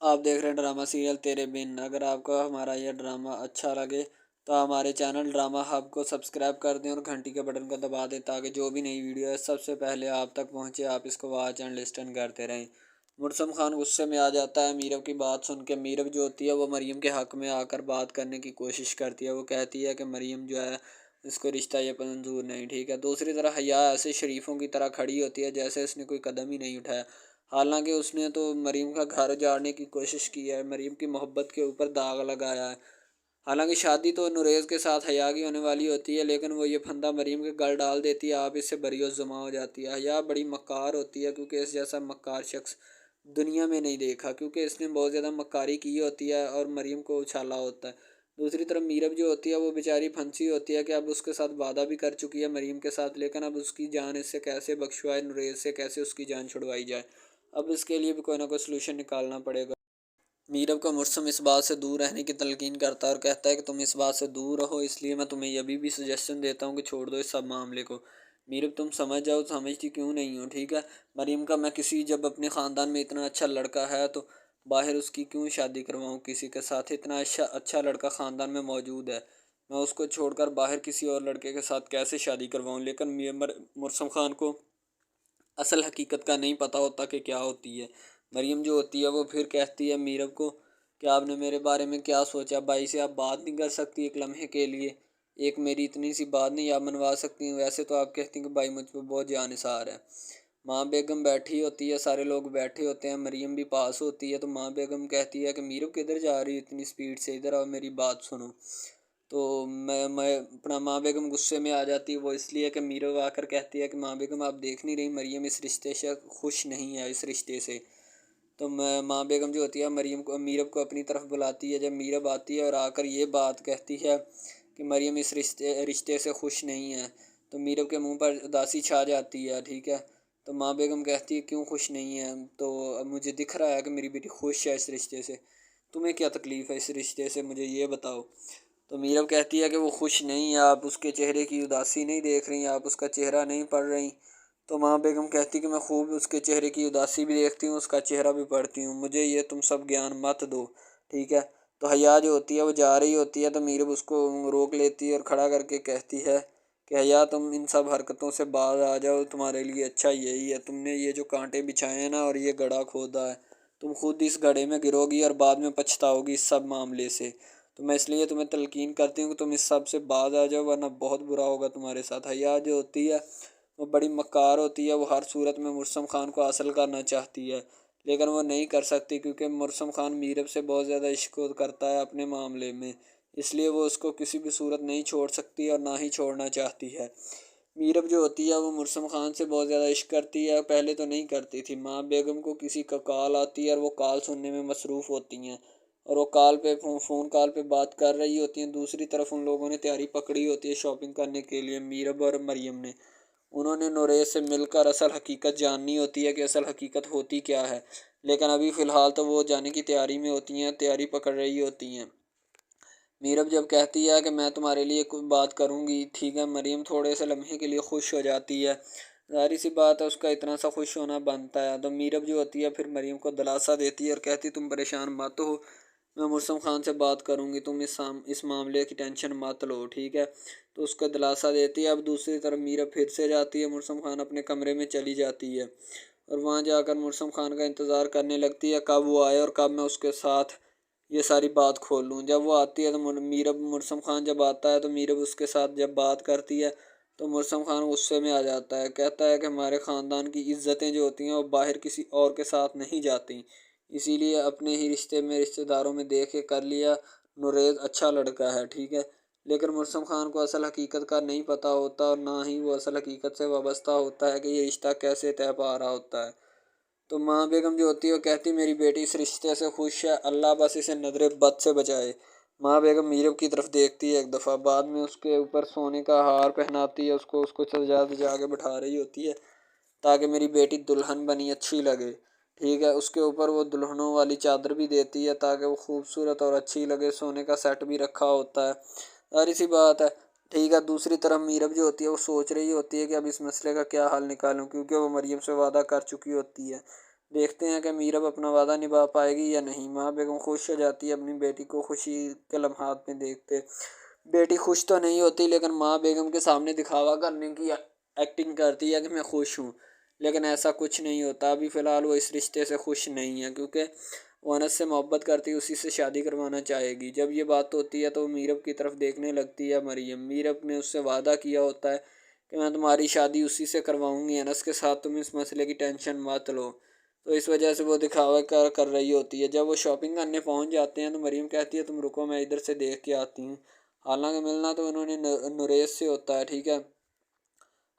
आप देख रहे हैं ड्रामा सीरियल तेरे बिन। अगर आपको हमारा यह ड्रामा अच्छा लगे तो हमारे चैनल ड्रामा हब को सब्सक्राइब कर दें और घंटी के बटन को दबा दें ताकि जो भी नई वीडियो है सबसे पहले आप तक पहुंचे। आप इसको वॉच एंड लिस्टन करते रहें। मुर्सम खान गुस्से में आ जाता है मीरब की बात सुन के। मीरब जो होती है वो मरीम के हक़ में आकर बात करने की कोशिश करती है। वो कहती है कि मरीम जो है इसको रिश्ता ये मंजूर नहीं, ठीक है। दूसरी तरफ हया ऐसे शरीफों की तरह खड़ी होती है जैसे उसने कोई कदम ही नहीं उठाया। हालांकि उसने तो मरीम का घर उजाड़ने की कोशिश की है, मरीम की मोहब्बत के ऊपर दाग लगाया है। हालांकि शादी तो नुरेज़ के साथ हया की होने वाली होती है, लेकिन वो ये फंदा मरीम के गल डाल देती है। आप इससे बरी जमा हो जाती है। हया बड़ी मक्कार होती है क्योंकि इस जैसा मक्कार शख्स दुनिया में नहीं देखा, क्योंकि इसने बहुत ज़्यादा मक्कारी की होती है और मरीम को उछाला होता है। दूसरी तरफ मीरब जो होती है वो बेचारी फंसी होती है कि अब उसके साथ वादा भी कर चुकी है मरीम के साथ, लेकिन अब उसकी जान इससे कैसे बख्शवाए, नुरेज़ से कैसे उसकी जान छुड़वाई जाए। अब इसके लिए भी कोई ना कोई सलूशन निकालना पड़ेगा। मीरब का मुर्सम इस बात से दूर रहने की तलकीन करता है और कहता है कि तुम इस बात से दूर रहो, इसलिए मैं तुम्हें अभी भी सजेशन देता हूँ कि छोड़ दो इस सब मामले को। मीरब तुम समझ जाओ, समझती क्यों नहीं हो, ठीक है। मरीम का मैं किसी जब अपने ख़ानदान में इतना अच्छा लड़का है तो बाहर उसकी क्यों शादी करवाऊँ किसी के साथ। इतना अच्छा अच्छा लड़का ख़ानदान में मौजूद है, मैं उसको छोड़कर बाहर किसी और लड़के के साथ कैसे शादी करवाऊँ। लेकिन मुर्सम खान को असल हकीकत का नहीं पता होता कि क्या होती है। मरीम जो होती है वो फिर कहती है मीरब को कि आपने मेरे बारे में क्या सोचा, भाई से आप बात नहीं कर सकती एक लम्हे के लिए, एक मेरी इतनी सी बात नहीं आप मनवा सकती हैं। वैसे तो आप कहती हैं कि भाई मुझ पर बहुत जानिसार है। माँ बेगम बैठी होती है, सारे लोग बैठे होते हैं, मरीम भी पास होती है। तो माँ बेगम कहती है कि मीरब किधर जा रही है इतनी स्पीड से, इधर आओ मेरी बात सुनो। तो मैं अपना माँ बेगम गुस्से में आ जाती है। वो इसलिए कि मीरब आकर कहती है कि माँ बेगम आप देख नहीं रही मरीम इस रिश्ते से खुश नहीं है, इस रिश्ते से। तो मैं माँ बेगम जो होती है मरीम को मीरब को अपनी तरफ बुलाती है। जब मीरब आती है और आकर ये बात कहती है कि मरीम इस रिश्ते रिश्ते से खुश नहीं है, तो मीरब के मुंह पर उदासी छा जाती है, ठीक है। तो माँ बेगम कहती है क्यों खुश नहीं है। तो अब मुझे दिख रहा है कि मेरी बेटी खुश है इस रिश्ते से, तुम्हें क्या तकलीफ़ है इस रिश्ते से, मुझे ये बताओ। तो मीरब कहती है कि वो खुश नहीं है, आप उसके चेहरे की उदासी नहीं देख रही, आप उसका चेहरा नहीं पढ़ रही। तो माँ बेगम कहती कि मैं खूब उसके चेहरे की उदासी भी देखती हूँ, उसका चेहरा भी पढ़ती हूँ, मुझे ये तुम सब ज्ञान मत दो, ठीक है। तो हया जो होती है वो जा रही होती है, तो मीरब उसको रोक लेती है और खड़ा करके कहती है कि हया तुम इन सब हरकतों से बाहर आ जाओ, तुम्हारे लिए अच्छा यही है। तुमने ये जो कांटे बिछाए हैं ना और ये गड्ढा खोदा है, तुम खुद इस गड्ढे में गिरोगी और बाद में पछताओगी इस सब मामले से। तो मैं इसलिए तुम्हें तलकीन करती हूँ कि तुम इस सब से बाज आ जाओ, वरना बहुत बुरा होगा तुम्हारे साथ। हया जो होती है वो बड़ी मक्कार होती है, वो हर सूरत में मुर्सम खान को हासिल करना चाहती है, लेकिन वो नहीं कर सकती क्योंकि मुर्सम खान मीरब से बहुत ज़्यादा इश्क करता है अपने मामले में। इसलिए वो उसको किसी भी सूरत नहीं छोड़ सकती और ना ही छोड़ना चाहती है। मीरब जो होती है वो मुर्सम खान से बहुत ज़्यादा इश्क करती है, पहले तो नहीं करती थी। माँ बेगम को किसी का कॉल आती है और वो कॉल सुनने में मसरूफ़ होती हैं और वो कॉल पे फ़ोन कॉल पे बात कर रही होती हैं। दूसरी तरफ उन लोगों ने तैयारी पकड़ी होती है शॉपिंग करने के लिए, मीरब और मरियम ने। उन्होंने नुरेज़ से मिलकर असल हकीकत जाननी होती है कि असल हकीकत होती क्या है, लेकिन अभी फ़िलहाल तो वो जाने की तैयारी में होती हैं, तैयारी पकड़ रही होती हैं। मीरब जब कहती है कि मैं तुम्हारे लिए कोई बात करूँगी, ठीक है, मरीम थोड़े से लम्हे के लिए खुश हो जाती है। ज़ाहिर सी बात है उसका इतना सा खुश होना बनता है। तो मीरब जो होती है फिर मरीम को दिलासा देती है और कहती तुम परेशान मत हो, मैं मुर्सम खान से बात करूँगी, तुम इस मामले की टेंशन मत लो, ठीक है। तो उसका दिलासा देती है। अब दूसरी तरफ मीरब फिर से जाती है, मुर्सम खान अपने कमरे में चली जाती है और वहाँ जाकर मुर्सम खान का इंतज़ार करने लगती है कब वो आए और कब मैं उसके साथ ये सारी बात खोल लूँ। जब वो आती है तो मीरब मुर्सम खान जब आता है तो मीरब उसके साथ जब बात करती है तो मुर्सम खान गुस्से में आ जाता है। कहता है कि हमारे ख़ानदान की इज़्ज़तें जो होती हैं वो बाहर किसी और के साथ नहीं जाती, इसीलिए अपने ही रिश्ते में रिश्तेदारों में देख के कर लिया। नुरेज़ अच्छा लड़का है, ठीक है, लेकिन मुर्सम खान को असल हकीकत का नहीं पता होता और ना ही वो असल हकीकत से वाबस्ता होता है कि ये रिश्ता कैसे तय पा रहा होता है। तो माँ बेगम जो होती है वो कहती मेरी बेटी इस रिश्ते से खुश है, अल्लाह बस इसे नजर बद से बचाए। माँ बेगम मीरब की तरफ देखती है एक दफ़ा, बाद में उसके ऊपर सोने का हार पहनाती है, उसको उसको सजा धजा के बिठा रही होती है ताकि मेरी बेटी दुल्हन बनी अच्छी लगे, ठीक है। उसके ऊपर वो दुल्हनों वाली चादर भी देती है ताकि वो खूबसूरत और अच्छी लगे, सोने का सेट भी रखा होता है, सारी सी बात है, ठीक है। दूसरी तरफ मीरब जो होती है वो सोच रही होती है कि अब इस मसले का क्या हल निकालूं, क्योंकि वो मरियम से वादा कर चुकी होती है। देखते हैं कि मीरब अपना वादा निभा पाएगी या नहीं। माँ बेगम खुश हो जाती है अपनी बेटी को खुशी के लम्हात में देखते। बेटी खुश तो नहीं होती, लेकिन माँ बेगम के सामने दिखावा करने की एक्टिंग करती है कि मैं खुश हूँ, लेकिन ऐसा कुछ नहीं होता। अभी फ़िलहाल वो इस रिश्ते से खुश नहीं है, क्योंकि वो अनस से मोहब्बत करती है, उसी से शादी करवाना चाहेगी। जब ये बात होती है तो वो मीरब की तरफ देखने लगती है मरियम। मीरब ने उससे वादा किया होता है कि मैं तुम्हारी शादी उसी से करवाऊंगी, अनस के साथ, तुम इस मसले की टेंशन मत लो। तो इस वजह से वो दिखावा कर रही होती है। जब वो शॉपिंग करने पहुंच जाते हैं तो मरियम कहती है तुम रुको, मैं इधर से देख के आती हूँ। हालांकि मिलना तो उन्होंने नुरेश से होता है, ठीक है।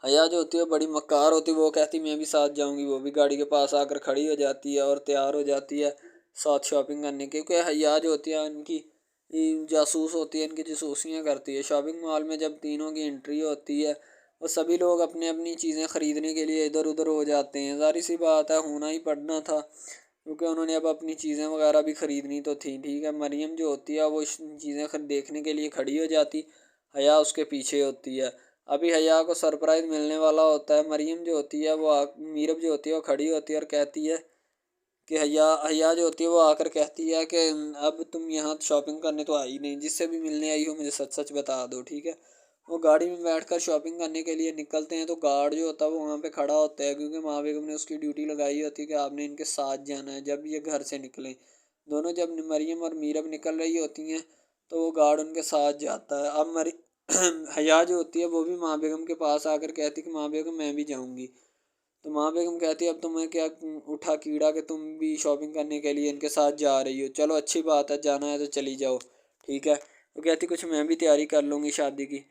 हया जो होती है बड़ी मक्कार होती है, वो कहती मैं भी साथ जाऊंगी। वो भी गाड़ी के पास आकर खड़ी हो जाती है और तैयार हो जाती है साथ शॉपिंग करने के, क्योंकि हया जो होती है इनकी जासूस होती है, इनकी जासूसियाँ करती है। शॉपिंग मॉल में जब तीनों की एंट्री होती है और सभी लोग अपने अपनी चीज़ें ख़रीदने के लिए इधर उधर हो जाते हैं। ज़ाहिर सी बात है, होना ही पड़ना था, क्योंकि उन्होंने अब अपनी चीज़ें वगैरह भी ख़रीदनी तो थी, ठीक है। मरियम जो होती है वो चीज़ें देखने के लिए खड़ी हो जाती, हया उसके पीछे होती है। अभी हया को सरप्राइज़ मिलने वाला होता है। मरियम जो होती है वो मीरब जो होती है वो खड़ी होती है और कहती है कि हया हया जो होती है वो आकर कहती है कि अब तुम यहाँ शॉपिंग करने तो आई नहीं, जिससे भी मिलने आई हो मुझे सच सच बता दो, ठीक है। वो गाड़ी में बैठकर शॉपिंग करने के लिए निकलते हैं तो गार्ड जो होता है वो वहाँ पे खड़ा होता है, क्योंकि माँ बेगम ने उसकी ड्यूटी लगाई होती है कि आपने इनके साथ जाना है जब ये घर से निकलें। दोनों जब मरियम और मीरब निकल रही होती हैं तो वो गार्ड उनके साथ जाता है। अब हया जो होती है वो भी माँ बेगम के पास आकर कहती कि माँ बेगम मैं भी जाऊँगी। तो माँ बेगम कहती है अब तुम्हें क्या उठा कीड़ा कि तुम भी शॉपिंग करने के लिए इनके साथ जा रही हो, चलो अच्छी बात है, जाना है तो चली जाओ, ठीक है। वो कहती कुछ मैं भी तैयारी कर लूँगी शादी की।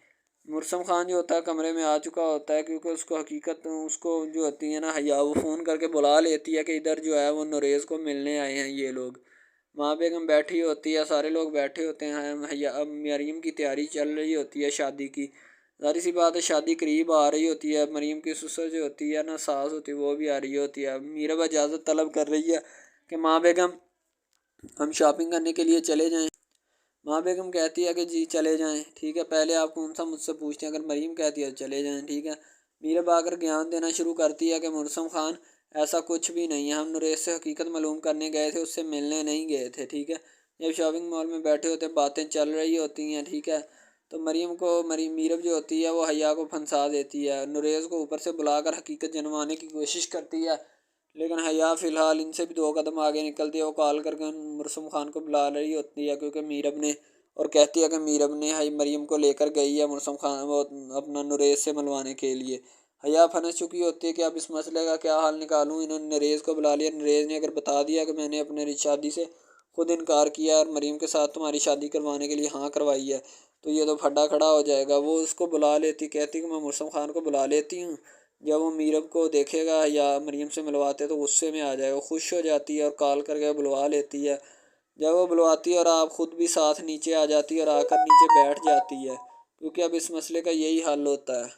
मुर्सम खान जो होता है कमरे में आ चुका होता है, क्योंकि उसको हकीकत उसको जो होती है ना हया, वो फ़ोन करके बुला लेती है कि इधर जो है वो नुरेज़ को मिलने आए हैं ये लोग। माँ बेगम बैठी होती है, सारे लोग बैठे होते हैं, हया अब मरियम की तैयारी चल रही होती है शादी की। ज़ाहिर सी बात है शादी करीब आ रही होती है। मरियम की ससुर जो होती है ना, सास होती है, वो भी आ रही होती है। मीरब इजाज़त तलब कर रही है कि माँ बेगम हम शॉपिंग करने के लिए चले जाएं। माँ बेगम कहती है कि जी चले जाएं, ठीक है, पहले आप कौन सा मुझसे पूछते हैं। अगर मरीम कहती है चले जाएं, ठीक है। मीरब आकर ज्ञान देना शुरू करती है कि मुर्सम खान ऐसा कुछ भी नहीं है, हम नुरेश से हकीकत मालूम करने गए थे, उससे मिलने नहीं गए थे, ठीक है। जब शॉपिंग मॉल में बैठे होते बातें चल रही होती हैं, ठीक है, तो मीरब जो होती है वो हया को फंसा देती है, नुरेश को ऊपर से बुलाकर हकीकत जनवाने की कोशिश करती है। लेकिन हया फ़िलहाल इनसे भी 2 कदम आगे निकलती है। वो कॉल करके मुर्सम खान को बुला रही होती है, क्योंकि मीरब ने, और कहती है कि मीरब ने हई मरियम को लेकर गई है मुर्सम खान वो अपना नुरेज़ से मिलवाने के लिए। हया फंस चुकी होती है कि अब इस मसले का क्या हल निकालूं। इन्होंने नरेज़ को बुला लिया। नरेज़ ने अगर बता दिया कि मैंने अपने शादी से खुद इनकार किया और मरियम के साथ तुम्हारी शादी करवाने के लिए हाँ करवाई है, तो ये तो फड्डा खड़ा हो जाएगा। वो उसको बुला लेती, कहती कि मैं मुर्सम खान को बुला लेती हूँ। जब वो मीरब को देखेगा या मरियम से मिलवाते तो गुस्से में आ जाएगा, खुश हो जाती है और कॉल करके बुलवा लेती है। जब वो बुलवाती है और आप खुद भी साथ नीचे आ जाती है और आकर नीचे बैठ जाती है, क्योंकि अब इस मसले का यही हल होता है।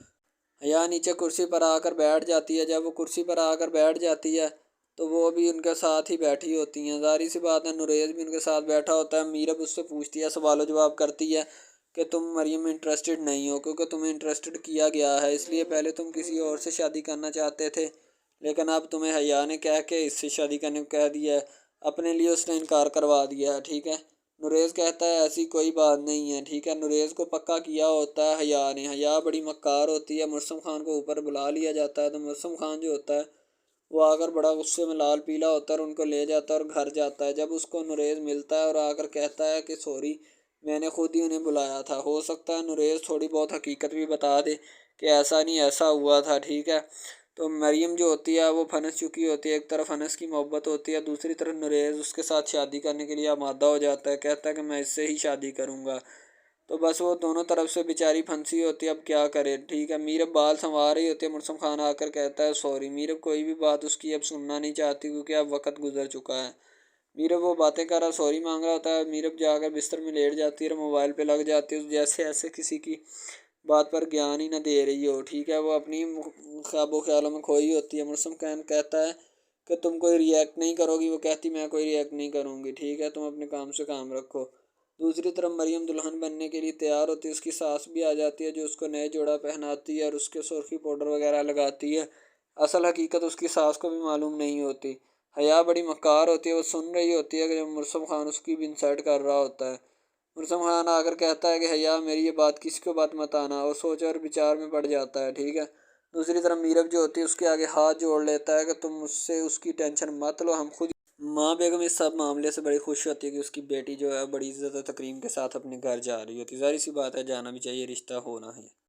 हया नीचे कुर्सी पर आकर बैठ जाती है। जब वो कुर्सी पर आकर बैठ जाती है तो वो भी उनके साथ ही बैठी होती हैं। ज़ाहिर सी बात है नुरेज़ भी उनके साथ बैठा होता है। मीरब उससे पूछती है, सवाल जवाब करती है कि तुम मरियम में इंटरेस्टेड नहीं हो, क्योंकि तुम्हें इंटरेस्टेड किया गया है, इसलिए पहले तुम किसी और से शादी करना चाहते थे, लेकिन अब तुम्हें हया ने कह के इससे शादी करने को कह दिया है। अपने लिए उसने इनकार करवा दिया है, ठीक है। नुरेज़ कहता है ऐसी कोई बात नहीं है, ठीक है। नुरेज़ को पक्का किया होता है हया ने। हया बड़ी मक्कार होती है। मुर्सम खान को ऊपर बुला लिया जाता है तो मुर्सम खान जो होता है वो आकर बड़ा गुस्से में लाल पीला होता है और उनको ले जाता है और घर जाता है। जब उसको नुरेज़ मिलता है और आकर कहता है कि सॉरी, मैंने खुद ही उन्हें बुलाया था। हो सकता है नुरेज़ थोड़ी बहुत हकीकत भी बता दे कि ऐसा नहीं ऐसा हुआ था, ठीक है। तो मरियम जो होती है वो फंस चुकी होती है। एक तरफ अनस की मोहब्बत होती है, दूसरी तरफ नुरेज़ उसके साथ शादी करने के लिए आमादा हो जाता है, कहता है कि मैं इससे ही शादी करूँगा। तो बस वो दोनों तरफ से बेचारी फंसी होती है, अब क्या करे, ठीक है। मीरब बाल संवार रही होती है। मुर्सम खान आकर कहता है सॉरी। मीरब कोई भी बात उसकी अब सुनना नहीं चाहती, क्योंकि अब वक्त गुजर चुका है। मीरब वो बातें कर रहा सॉरी मांग रहा होता है। मीरब जाकर बिस्तर में लेट जाती है और मोबाइल पे लग जाती है, जैसे ऐसे किसी की बात पर ज्ञान ही ना दे रही हो, ठीक है। वो अपनी ख्वाबों ख्यालों में खोई होती है। मुर्सम खान कहता है कि तुम कोई रिएक्ट नहीं करोगी। वो कहती मैं कोई रिएक्ट नहीं करूँगी, ठीक है, तुम अपने काम से काम रखो। दूसरी तरफ मरियम दुल्हन बनने के लिए तैयार होती है। उसकी सास भी आ जाती है, जो उसको नए जोड़ा पहनाती है और उसके सुर्खी पाउडर वगैरह लगाती है। असल हकीकत उसकी सास को भी मालूम नहीं होती। हया बड़ी मक्कार होती है, वो सुन रही होती है कि जब मुर्सम खान उसकी भी इंसल्ट कर रहा होता है। मुर्सम खान आकर कहता है कि हया मेरी ये बात किसी को बात मत आना, और सोच और विचार में पड़ जाता है। ठीक है। दूसरी तरफ मीरब जो होती है उसके आगे हाथ जोड़ लेता है कि तुम मुझसे उसकी टेंशन मत लो, हम खुद। माँ बेगम इस सब मामले से बड़ी खुश होती है कि उसकी बेटी जो है बड़ी इज्जत और तकरीम के साथ अपने घर जा रही होती है। ज़ाहिर सी बात है, जाना भी चाहिए, रिश्ता होना है।